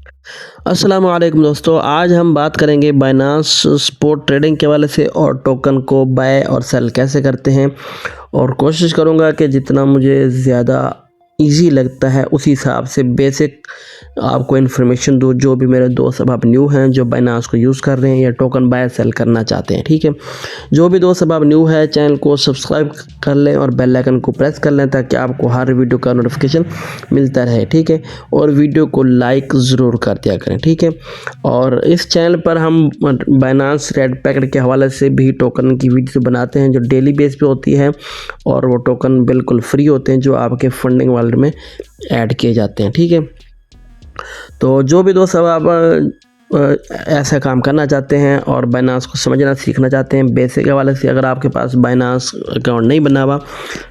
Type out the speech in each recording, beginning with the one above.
अस्सलाम वालेकुम दोस्तों, आज हम बात करेंगे बाइनांस स्पॉट ट्रेडिंग के हवाले से और टोकन को बाय और सेल कैसे करते हैं। और कोशिश करूंगा कि जितना मुझे ज़्यादा इजी लगता है उसी हिसाब से बेसिक आपको इन्फॉर्मेशन दूँ। जो भी मेरे दोस्त अब आप न्यू हैं जो बाइनांस को यूज़ कर रहे हैं या टोकन बाय सेल करना चाहते हैं, ठीक है। जो भी दोस्त अब आप न्यू है चैनल को सब्सक्राइब कर लें और बेल आइकन को प्रेस कर लें ताकि आपको हर वीडियो का नोटिफिकेशन मिलता रहे, ठीक है। और वीडियो को लाइक ज़रूर कर दिया करें, ठीक है। और इस चैनल पर हम बाइनांस रेड पैकेट के हवाले से भी टोकन की वीडियो बनाते हैं जो डेली बेस पे होती है, और वो टोकन बिल्कुल फ्री होते हैं जो आपके फंडिंग वॉलेट में ऐड किए जाते हैं, ठीक है। तो जो भी दोस्त अब आप ऐसा काम करना चाहते हैं और बाइनांस को समझना सीखना चाहते हैं बेसिक हवाले से, अगर आपके पास बाइनांस अकाउंट नहीं बना हुआ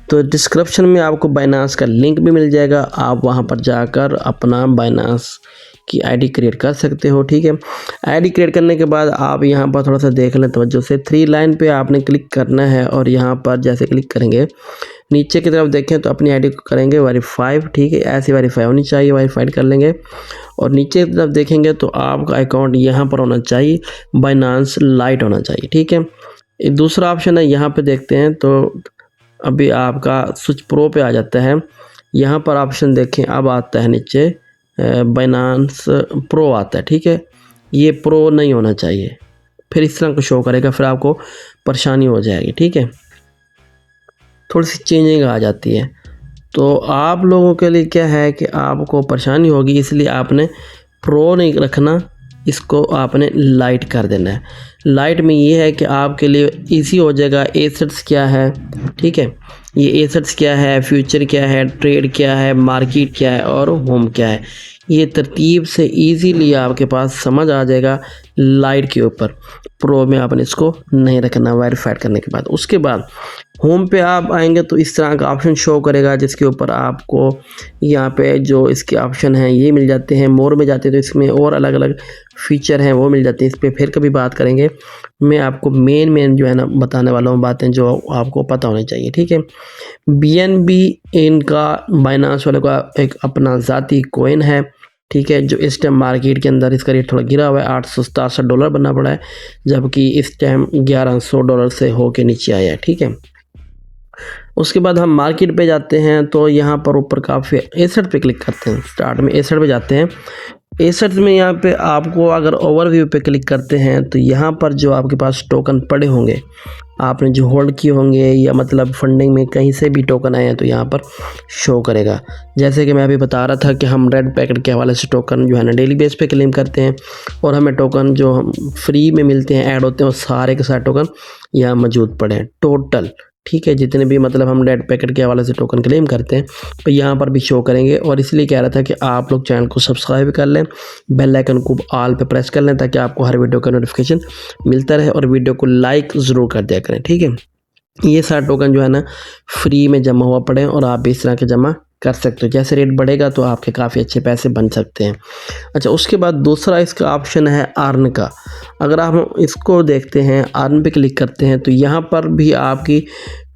तो डिस्क्रिप्शन में आपको बाइनांस का लिंक भी मिल जाएगा। आप वहां पर जाकर अपना बाइनांस की आईडी क्रिएट कर सकते हो, ठीक है। आईडी क्रिएट करने के बाद आप यहां पर थोड़ा सा देख लें तवज्जो से, 3 लाइन पे आपने क्लिक करना है और यहां पर जैसे क्लिक करेंगे नीचे की तरफ देखें तो अपनी आईडी को करेंगे वेरीफाई, ठीक है। ऐसी वेरीफाई होनी चाहिए, वेरीफाइड कर लेंगे और नीचे की तरफ देखेंगे तो आपका अकाउंट यहाँ पर होना चाहिए, बाइनांस लाइट होना चाहिए, ठीक है। एक दूसरा ऑप्शन है यहाँ पे देखते हैं तो अभी आपका स्विच प्रो पे आ जाता है। यहाँ पर ऑप्शन देखें अब आता है नीचे बाइनांस प्रो आता है, ठीक है। ये प्रो नहीं होना चाहिए, फिर इस तरह को शो करेगा, फिर आपको परेशानी हो जाएगी, ठीक है। थोड़ी सी चेंजिंग आ जाती है तो आप लोगों के लिए क्या है कि आपको परेशानी होगी, इसलिए आपने प्रो नहीं रखना, इसको आपने लाइट कर देना है। लाइट में ये है कि आपके लिए इजी हो जाएगा एसेट्स क्या है, ठीक है। ये एसेट्स क्या है, फ्यूचर क्या है, ट्रेड क्या है, मार्केट क्या है और होम क्या है, ये तरतीब से इजीली आपके पास समझ आ जाएगा लाइट के ऊपर। प्रो में आपने इसको नहीं रखना वेरीफाइड करने के बाद। उसके बाद होम पे आप आएंगे तो इस तरह का ऑप्शन शो करेगा जिसके ऊपर आपको यहाँ पे जो इसके ऑप्शन हैं ये मिल जाते हैं। मोर में जाते हैं तो इसमें और अलग अलग फीचर हैं वो मिल जाते हैं, इस पर फिर कभी बात करेंगे। मैं आपको मेन जो है ना बताने वाला हूँ बातें जो आपको पता होनी चाहिए, ठीक है। BNB इनका बाइनांस वाले का एक अपना ज़ाती कोइन है, ठीक है, जो इस टाइम मार्केट के अंदर इसका रेट थोड़ा गिरा हुआ है, $867 बनना पड़ा है, जबकि इस टाइम $1100 से होके नीचे आया है, ठीक है। उसके बाद हम मार्केट पे जाते हैं तो यहाँ पर ऊपर काफ़ी एसेट पे क्लिक करते हैं। स्टार्ट में एसेट पे जाते हैं। एसेट में यहाँ पे आपको अगर ओवरव्यू पे क्लिक करते हैं तो यहाँ पर जो आपके पास टोकन पड़े होंगे, आपने जो होल्ड किए होंगे या मतलब फंडिंग में कहीं से भी टोकन आए हैं तो यहाँ पर शो करेगा। जैसे कि मैं अभी बता रहा था कि हम रेड पैकेट के हवाले से टोकन जो है ना डेली बेस पे क्लेम करते हैं और हमें टोकन जो हम फ्री में मिलते हैं ऐड होते हैं वो सारे के सारे टोकन यहाँ मौजूद पड़े हैं टोटल, ठीक है। जितने भी मतलब हम रेड पैकेट के हवाले से टोकन क्लेम करते हैं तो यहाँ पर भी शो करेंगे। और इसलिए कह रहा था कि आप लोग चैनल को सब्सक्राइब कर लें, बेल आइकन को ऑल पे प्रेस कर लें ताकि आपको हर वीडियो का नोटिफिकेशन मिलता रहे, और वीडियो को लाइक ज़रूर कर दिया करें, ठीक है। ये सारे टोकन जो है ना फ्री में जमा हुआ पड़े और आप भी इस तरह के जमा कर सकते हो। जैसे रेट बढ़ेगा तो आपके काफ़ी अच्छे पैसे बन सकते हैं। अच्छा, उसके बाद दूसरा इसका ऑप्शन है अर्न का। अगर आप इसको देखते हैं, अर्न पे क्लिक करते हैं तो यहाँ पर भी आपकी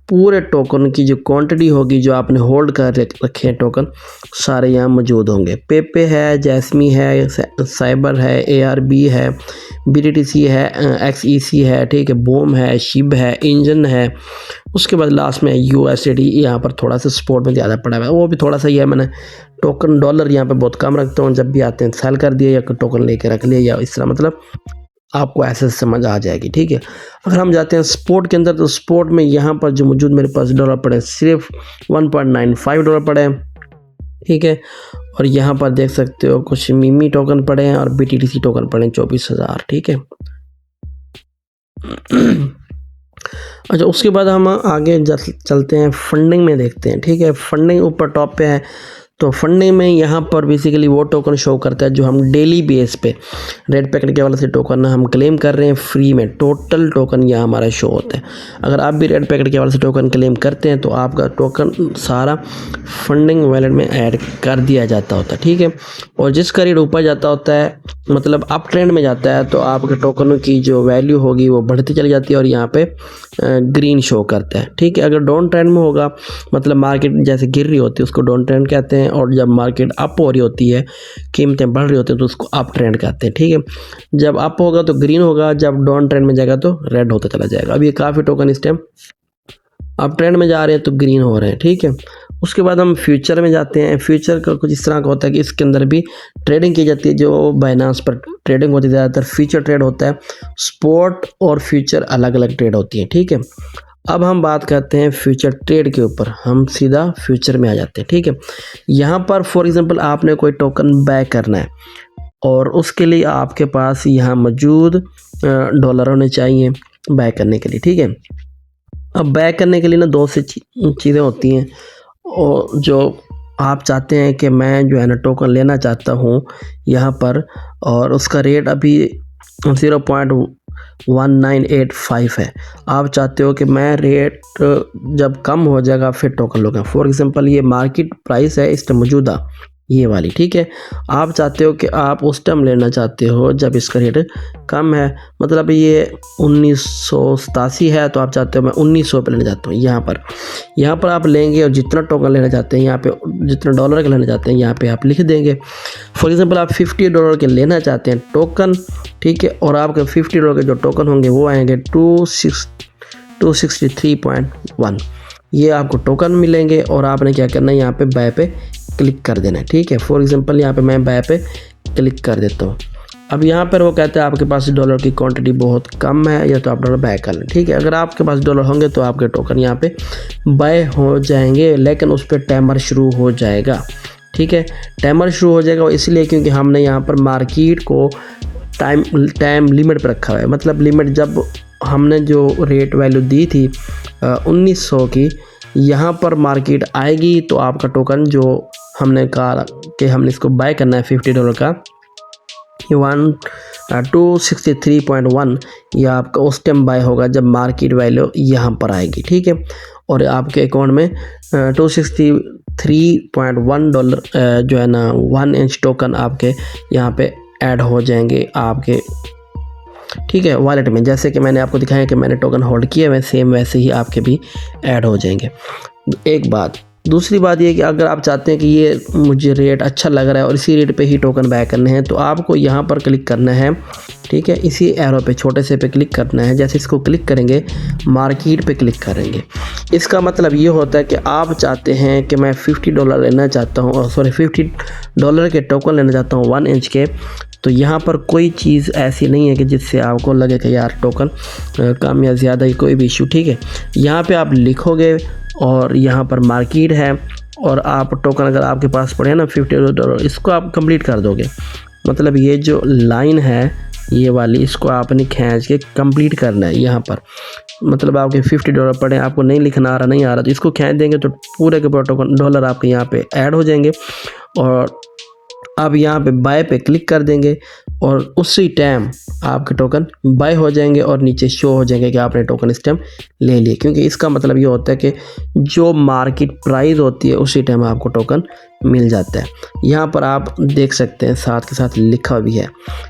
पूरे टोकन की जो क्वांटिटी होगी जो आपने होल्ड कर रखे हैं टोकन सारे यहाँ मौजूद होंगे। पेपे है, जैस्मी है, साइबर है, ARB है, BTC है, XEC है, ठीक है, बोम है, शिब है, इंजन है। उसके बाद लास्ट में USD यहाँ पर थोड़ा सा सपोर्ट में ज़्यादा पड़ा हुआ है, वो भी थोड़ा सा ही है। मैंने टोकन डॉलर यहाँ पे बहुत कम रखता हूँ, जब भी आते हैं सेल कर दिए या टोकन लेके रख लिया या इस तरह, मतलब आपको ऐसे समझ आ जाएगी, ठीक है। अगर हम जाते हैं स्पोर्ट के अंदर तो स्पोर्ट में यहाँ पर जो मौजूद मेरे पास डॉलर पड़े सिर्फ $1.95 पड़े हैं, ठीक है। और यहाँ पर देख सकते हो कुछ मिमी टोकन पड़े हैं और BTC टोकन पड़े हैं 24,000, ठीक है। अच्छा, उसके बाद हम आगे चलते हैं फंडिंग में देखते हैं, ठीक है। फंडिंग ऊपर टॉप पे है तो फंडिंग में यहाँ पर बेसिकली वो टोकन शो करता है जो हम डेली बेस पे रेड पैकेट के वाले से टोकन हम क्लेम कर रहे हैं फ्री में। टोटल टोकन यहाँ हमारा शो होता है। अगर आप भी रेड पैकेट के वाले से टोकन क्लेम करते हैं तो आपका टोकन सारा फंडिंग वॉलेट में ऐड कर दिया जाता होता है, ठीक है। और जिसका रेट ऊपर जाता होता है, मतलब अप ट्रेंड में जाता है, तो आपके टोकनों की जो वैल्यू होगी वो बढ़ती चली जाती है और यहाँ पे ग्रीन शो करता है, ठीक है। अगर डाउन ट्रेंड में होगा, मतलब मार्केट जैसे गिर रही होती है, उसको डाउन ट्रेंड कहते हैं, और जब मार्केट अप हो रही होती है, कीमतें बढ़ रही होती हैं, तो उसको अप ट्रेंड कहते हैं। ठीक है, जब अप होगा तो ग्रीन होगा, जब डाउन ट्रेंड में जाएगा तो रेड होता चला जाएगा। अब ये काफ़ी टोकन इस टाइम अप ट्रेंड में जा रहे हैं तो ग्रीन हो रहे हैं। ठीक है, उसके बाद हम फ्यूचर में जाते हैं। फ्यूचर का कुछ इस तरह का होता है कि इसके अंदर भी ट्रेडिंग की जाती है। जो बाइनांस पर ट्रेडिंग होती है ज़्यादातर फ्यूचर ट्रेड होता है। स्पॉट और फ्यूचर अलग अलग ट्रेड होती है। ठीक है, अब हम बात करते हैं फ्यूचर ट्रेड के ऊपर। हम सीधा फ्यूचर में आ जाते हैं। ठीक है, यहाँ पर फॉर एग्जांपल आपने कोई टोकन बाय करना है और उसके लिए आपके पास यहाँ मौजूद डॉलर होने चाहिए बाय करने के लिए। ठीक है, अब बाय करने के लिए ना दो से चीज़ें होती हैं, और जो आप चाहते हैं कि मैं जो है ना टोकन लेना चाहता हूँ यहाँ पर, और उसका रेट अभी 0.1985 है। आप चाहते हो कि मैं रेट जब कम हो जाएगा फिर टोकन लूँगा। फॉर एग्जांपल ये मार्केट प्राइस है इस टाइम मौजूदा ये वाली। ठीक है, आप चाहते हो कि आप उस टाइम लेना चाहते हो जब इसका रेट कम है, मतलब ये 1987 है तो आप चाहते हो मैं 1900 पे लेना चाहता हूँ। यहाँ पर आप लेंगे और जितना टोकन लेना चाहते हैं यहाँ पे, जितना डॉलर के लेना चाहते हैं यहाँ पे आप लिख देंगे। फॉर एग्जांपल आप $50 के लेना चाहते हैं टोकन। ठीक है, और आपके $50 के जो टोकन होंगे वो आएंगे 263.1। ये आपको टोकन मिलेंगे और आपने क्या करना है, यहाँ पे बाय पे क्लिक कर देना है। ठीक है, फॉर एग्जांपल यहाँ पे मैं बाय पे क्लिक कर देता हूँ। अब यहाँ पर वो कहते हैं आपके पास डॉलर की क्वांटिटी बहुत कम है, या तो आप डॉलर बाय कर लें। ठीक है, अगर आपके पास डॉलर होंगे तो आपके टोकन यहाँ पे बाय हो जाएंगे, लेकिन उस पर टाइमर शुरू हो जाएगा। ठीक है, टाइमर शुरू हो जाएगा इसलिए क्योंकि हमने यहाँ पर मार्केट को टाइम लिमिट पर रखा हुआ है। मतलब लिमिट जब हमने जो रेट वैल्यू दी थी 1900 की, यहाँ पर मार्केट आएगी तो आपका टोकन जो हमने कहा कि हमने इसको बाय करना है $50 का, 263.1, यह आपका उस टाइम बाय होगा जब मार्केट वैल्यू यहाँ पर आएगी। ठीक है, और आपके अकाउंट में $263.1 जो है ना 1 इंच टोकन आपके यहाँ पे ऐड हो जाएंगे आपके, ठीक है, वॉलेट में। जैसे कि मैंने आपको दिखाया कि मैंने टोकन होल्ड किए हुए, सेम वैसे ही आपके भी ऐड हो जाएंगे। एक बात, दूसरी बात ये कि अगर आप चाहते हैं कि ये मुझे रेट अच्छा लग रहा है और इसी रेट पे ही टोकन बाय करने हैं तो आपको यहाँ पर क्लिक करना है। ठीक है, इसी एरो पे छोटे से पे क्लिक करना है। जैसे इसको क्लिक करेंगे मार्केट पे क्लिक करेंगे। इसका मतलब ये होता है कि आप चाहते हैं कि मैं $50 लेना चाहता हूँ, सॉरी $50 के टोकन लेना चाहता हूँ 1 इंच के। तो यहाँ पर कोई चीज़ ऐसी नहीं है कि जिससे आपको लगे कि यार टोकन कम या ज़्यादा ही कोई भी इशू। ठीक है, यहाँ पे आप लिखोगे और यहाँ पर मार्केट है और आप टोकन अगर आपके पास पड़े ना $50, इसको आप कंप्लीट कर दोगे। मतलब ये जो लाइन है ये वाली, इसको आपने खींच के कंप्लीट करना है यहाँ पर। मतलब आपके $50 पड़े, आपको नहीं लिखना आ रहा, नहीं आ रहा, तो इसको खींच देंगे तो पूरे के पूरे टोकन डॉलर आपके यहाँ पे ऐड हो जाएंगे। और आप यहाँ पे बाय पे क्लिक कर देंगे और उसी टाइम आपके टोकन बाय हो जाएंगे और नीचे शो हो जाएंगे कि आपने टोकन इस टाइम ले लिए। क्योंकि इसका मतलब ये होता है कि जो मार्केट प्राइस होती है उसी टाइम आपको टोकन मिल जाता है। यहाँ पर आप देख सकते हैं साथ के साथ लिखा भी है।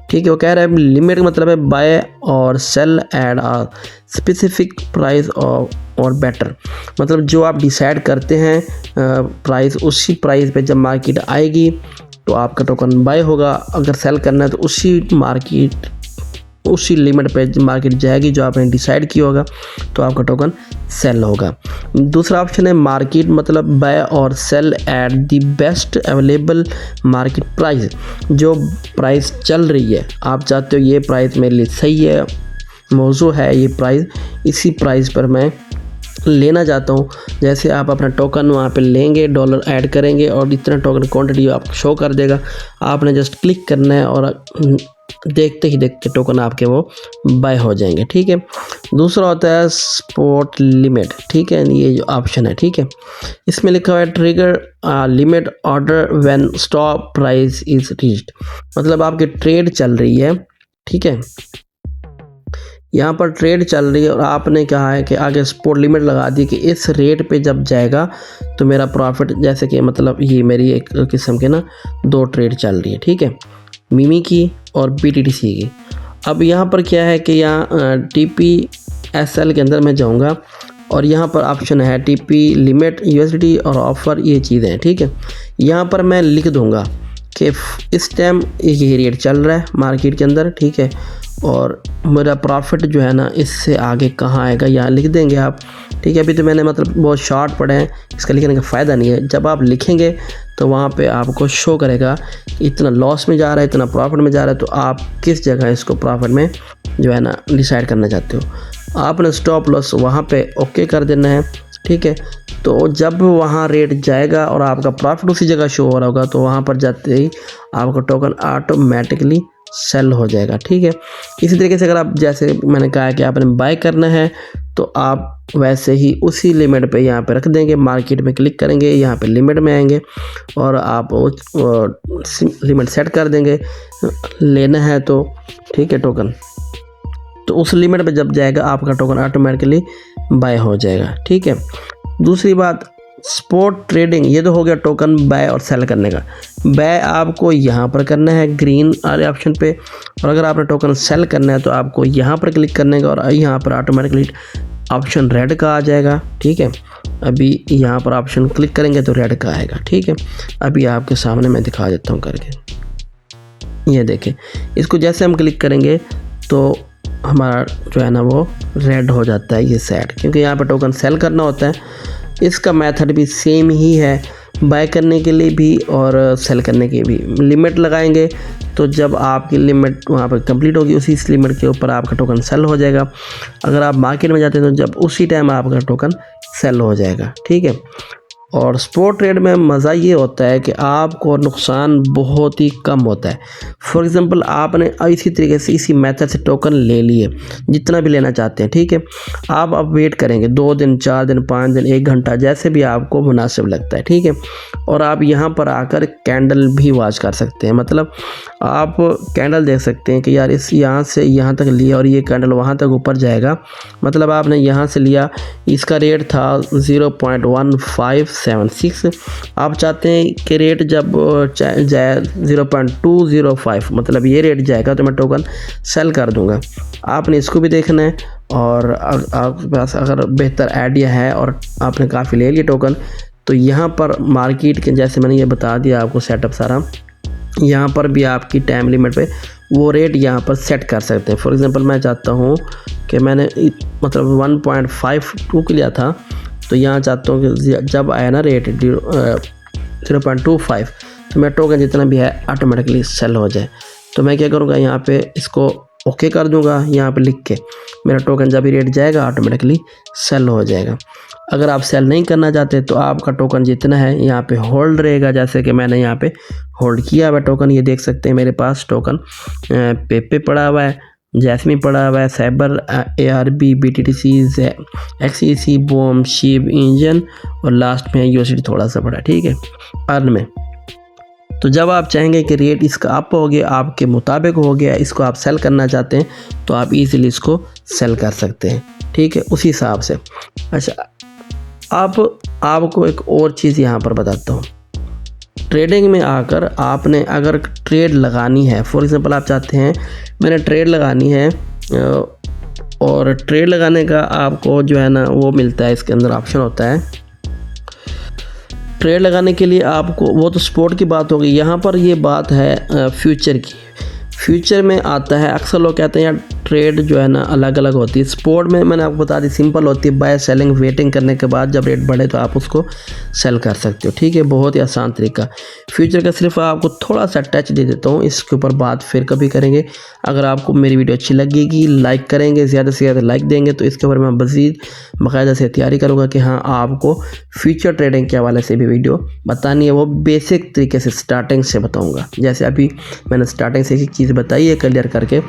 ठीक है, वो कह रहा है लिमिट का मतलब है बाय और सेल एट आ स्पेसिफिक प्राइस और बेटर। मतलब जो आप डिसाइड करते हैं प्राइस, उसी प्राइस पे जब मार्केट आएगी तो आपका टोकन बाय होगा। अगर सेल करना है तो उसी लिमिट पे मार्केट जाएगी जो आपने डिसाइड किया होगा तो आपका टोकन सेल होगा। दूसरा ऑप्शन है मार्केट, मतलब बाय और sell at the best available market price. जो प्राइस चल रही है, आप चाहते हो ये प्राइस मेरे लिए सही है, मौजू है ये प्राइस, इसी प्राइस पर मैं लेना चाहता हूँ। जैसे आप अपना टोकन वहाँ पे लेंगे, डॉलर ऐड करेंगे और इतना टोकन क्वांटिटी आपको शो कर देगा। आपने जस्ट क्लिक करना है और देखते ही देखते टोकन आपके वो बाय हो जाएंगे। ठीक है, दूसरा होता है स्पॉट लिमिट। ठीक है, ये जो ऑप्शन है, ठीक है, इसमें लिखा हुआ है trigger limit order when stop price is reached. मतलब आपकी ट्रेड चल रही है, ठीक है, यहाँ पर ट्रेड चल रही है और आपने कहा है कि आगे स्पॉट लिमिट लगा दी कि इस रेट पे जब जाएगा तो मेरा प्रॉफिट, जैसे कि मतलब ये मेरी एक किस्म के ना 2 ट्रेड चल रही है। ठीक है, मिमी की और BTTC की। अब यहाँ पर क्या है कि यहाँ TPSL के अंदर मैं जाऊँगा और यहाँ पर ऑप्शन है टीपी, लिमिट, यूएसडी और ऑफ़र, ये चीज़ें हैं, ठीक है। यहाँ पर मैं लिख दूँगा कि इस टाइम ये रेट चल रहा है मार्केट के अंदर, ठीक है, और मेरा प्रॉफिट जो है ना इससे आगे कहाँ आएगा, यहाँ लिख देंगे आप, ठीक है। अभी तो मैंने मतलब बहुत शॉर्ट पढ़े हैं, इसका लिखने का फ़ायदा नहीं है। जब आप लिखेंगे तो वहाँ पे आपको शो करेगा इतना लॉस में जा रहा है, इतना प्रॉफिट में जा रहा है, तो आप किस जगह इसको प्रॉफिट में जो है ना डिसाइड करना चाहते हो। आपने स्टॉप लॉस वहाँ पे ओके कर देना है, ठीक है। तो जब वहाँ रेट जाएगा और आपका प्रॉफिट उसी जगह शो हो रहा होगा, तो वहाँ पर जाते ही आपका टोकन ऑटोमेटिकली सेल हो जाएगा, ठीक है। इसी तरीके से अगर आप, जैसे मैंने कहा कि आपने बाय करना है, तो आप वैसे ही उसी लिमिट पे यहाँ पे रख देंगे, मार्केट में क्लिक करेंगे, यहाँ पे लिमिट में आएंगे और आप लिमिट सेट कर देंगे, लेना है तो, ठीक है, टोकन। तो उस लिमिट पे जब जाएगा आपका टोकन ऑटोमेटिकली बाय हो जाएगा, ठीक है। दूसरी बात, स्पॉट ट्रेडिंग, ये तो हो गया टोकन बाय और सेल करने का। बाय आपको यहाँ पर करना है ग्रीन वाले ऑप्शन पे, और अगर आपने टोकन सेल करना है तो आपको यहाँ पर क्लिक करने का, और यहाँ पर ऑटोमेटिकली ऑप्शन रेड का आ जाएगा, ठीक है। अभी यहाँ पर ऑप्शन क्लिक करेंगे तो रेड का आएगा, ठीक है। अभी आपके सामने मैं दिखा देता हूँ करके, ये देखें, इसको जैसे हम क्लिक करेंगे तो हमारा जो है ना वो रेड हो जाता है ये सेट, क्योंकि यहाँ पर टोकन सेल करना होता है। इसका मेथड भी सेम ही है, बाय करने के लिए भी और सेल करने के भी। लिमिट लगाएंगे तो जब आपकी लिमिट वहाँ पर कंप्लीट होगी, उसी इस लिमिट के ऊपर आपका टोकन सेल हो जाएगा। अगर आप मार्केट में जाते हैं तो जब उसी टाइम आपका टोकन सेल हो जाएगा, ठीक है। और स्पॉट ट्रेड में मज़ा ये होता है कि आपको नुकसान बहुत ही कम होता है। फॉर एग्ज़ाम्पल, आपने इसी तरीके से इसी मेथड से टोकन ले लिए जितना भी लेना चाहते हैं, ठीक है। आप अब वेट करेंगे 2 दिन, 4 दिन, 5 दिन, 1 घंटा, जैसे भी आपको मुनासिब लगता है, ठीक है। और आप यहाँ पर आकर कैंडल भी वॉच कर सकते हैं, मतलब आप कैंडल देख सकते हैं कि यार इस यहाँ से यहाँ तक लिया और ये कैंडल वहाँ तक ऊपर जाएगा। मतलब आपने यहाँ से लिया, इसका रेट था 0.1576, आप चाहते हैं कि रेट जब जाए 0.205, मतलब ये रेट जाएगा तो मैं टोकन सेल कर दूंगा। आपने इसको भी देखना है, और आपके पास अगर बेहतर आइडिया है और आपने काफ़ी ले लिया टोकन, तो यहाँ पर मार्केट के, जैसे मैंने ये बता दिया आपको सेटअप सारा, यहाँ पर भी आपकी टाइम लिमिट पे वो रेट यहाँ पर सेट कर सकते हैं। फॉर एग्ज़ाम्पल, मैं चाहता हूँ कि मैंने मतलब 1.52 के लिया था, तो यहाँ चाहता हूँ कि जब आया ना रेट 0.25, तो मेरा टोकन जितना भी है ऑटोमेटिकली सेल हो जाए। तो मैं क्या करूँगा, यहाँ पे इसको ओके कर दूँगा, यहाँ पे लिख के मेरा टोकन जब भी रेट जाएगा ऑटोमेटिकली सेल हो जाएगा। अगर आप सेल नहीं करना चाहते तो आपका टोकन जितना है यहाँ पे होल्ड रहेगा, जैसे कि मैंने यहाँ पे होल्ड किया हुआ टोकन, ये देख सकते हैं मेरे पास टोकन पेपे पड़ा हुआ है, जैस्मिन पड़ा हुआ है, साइबर, ARB, BTTC, XEC, बॉम, शीप, इंजन, और लास्ट में यूएसडी थोड़ा सा पड़ा, ठीक है, अर्न में। तो जब आप चाहेंगे कि रेट इसका अप हो गया, आपके मुताबिक हो गया, इसको आप सेल करना चाहते हैं, तो आप इजीली इसको सेल कर सकते हैं, ठीक है, उसी हिसाब से। अच्छा, आपको एक और चीज़ यहाँ पर बताता हूँ। ट्रेडिंग में आकर आपने अगर ट्रेड लगानी है, फॉर एग्ज़ाम्पल आप चाहते हैं मैंने ट्रेड लगानी है, और ट्रेड लगाने का आपको जो है ना वो मिलता है, इसके अंदर ऑप्शन होता है ट्रेड लगाने के लिए आपको, वो तो स्पॉट की बात होगी। यहाँ पर ये बात है फ्यूचर की। फ्यूचर में आता है, अक्सर लोग कहते हैं यार ट्रेड जो है ना अलग अलग होती है। स्पॉट में मैंने आपको बता दी सिंपल होती है, बाय सेलिंग, वेटिंग करने के बाद जब रेट बढ़े तो आप उसको सेल कर सकते हो, ठीक है, बहुत ही आसान तरीका। फ्यूचर का सिर्फ आपको थोड़ा सा टच दे देता हूँ, इसके ऊपर बात फिर कभी करेंगे। अगर आपको मेरी वीडियो अच्छी लगेगी, लाइक करेंगे, ज़्यादा से ज़्यादा लाइक देंगे, तो इसके ऊपर मैं मज़ीद बाकायदा से तैयारी करूँगा कि हाँ आपको फ्यूचर ट्रेडिंग के हवाले से भी वीडियो बतानी है, वो बेसिक तरीके से स्टार्टिंग से बताऊँगा। जैसे अभी मैंने स्टार्टिंग से एक चीज़ बताई है क्लियर करके,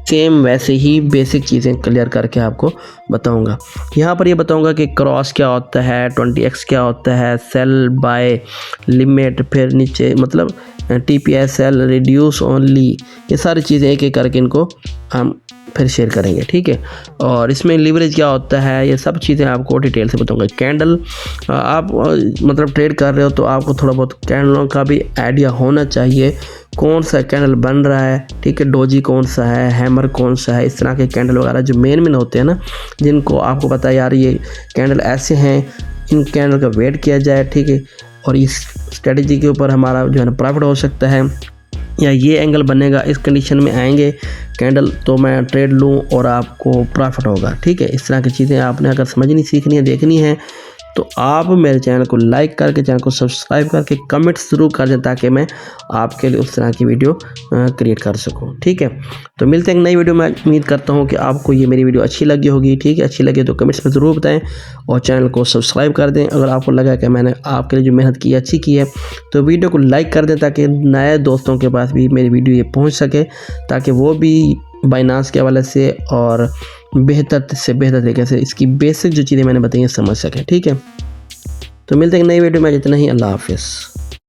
सेम वैसे ही बेसिक चीज़ें क्लियर करके आपको बताऊंगा। यहाँ पर ये बताऊंगा कि क्रॉस क्या होता है, 20x क्या होता है, सेल, बाय, लिमिट, फिर नीचे मतलब TPSL, रिड्यूस ओनली, ये सारी चीज़ें एक एक करके इनको हम फिर शेयर करेंगे, ठीक है। और इसमें लीवरेज क्या होता है, ये सब चीज़ें आपको डिटेल से बताऊंगा। कैंडल, आप मतलब ट्रेड कर रहे हो तो आपको थोड़ा बहुत कैंडलों का भी आइडिया होना चाहिए। कौन सा कैंडल बन रहा है, ठीक है, डोजी कौन सा है, हैमर कौन सा है, इस तरह के कैंडल वगैरह जो मेन होते हैं ना, जिनको आपको पता है यार ये कैंडल ऐसे हैं, इन कैंडल का वेट किया जाए, ठीक है, और इस स्ट्रेटजी के ऊपर हमारा जो है ना प्रॉफिट हो सकता है, या ये एंगल बनेगा, इस कंडीशन में आएंगे कैंडल तो मैं ट्रेड लूँ और आपको प्रॉफिट होगा, ठीक है। इस तरह की चीज़ें आपने अगर समझनी, सीखनी है, देखनी है तो आप मेरे चैनल को लाइक करके, चैनल को सब्सक्राइब करके कमेंट्स ज़रूर कर दें ताकि मैं आपके लिए उस तरह की वीडियो क्रिएट कर सकूं, ठीक है। तो मिलते हैं एक नई वीडियो में। उम्मीद करता हूं कि आपको ये मेरी वीडियो अच्छी लगी होगी, ठीक है। अच्छी लगे तो कमेंट्स में ज़रूर बताएं और चैनल को सब्सक्राइब कर दें। अगर आपको लगा कि मैंने आपके लिए जो मेहनत की अच्छी की है तो वीडियो को लाइक कर दें ताकि नए दोस्तों के पास भी मेरी वीडियो ये पहुँच सके, ताकि वो भी बाइनांस के हवाले से और बेहतर से बेहतर तरीके से इसकी बेसिक जो चीज़ें मैंने बताई हैं समझ सकें, ठीक है। तो मिलते हैं नई वीडियो में, जितना ही अल्लाह हाफिज़।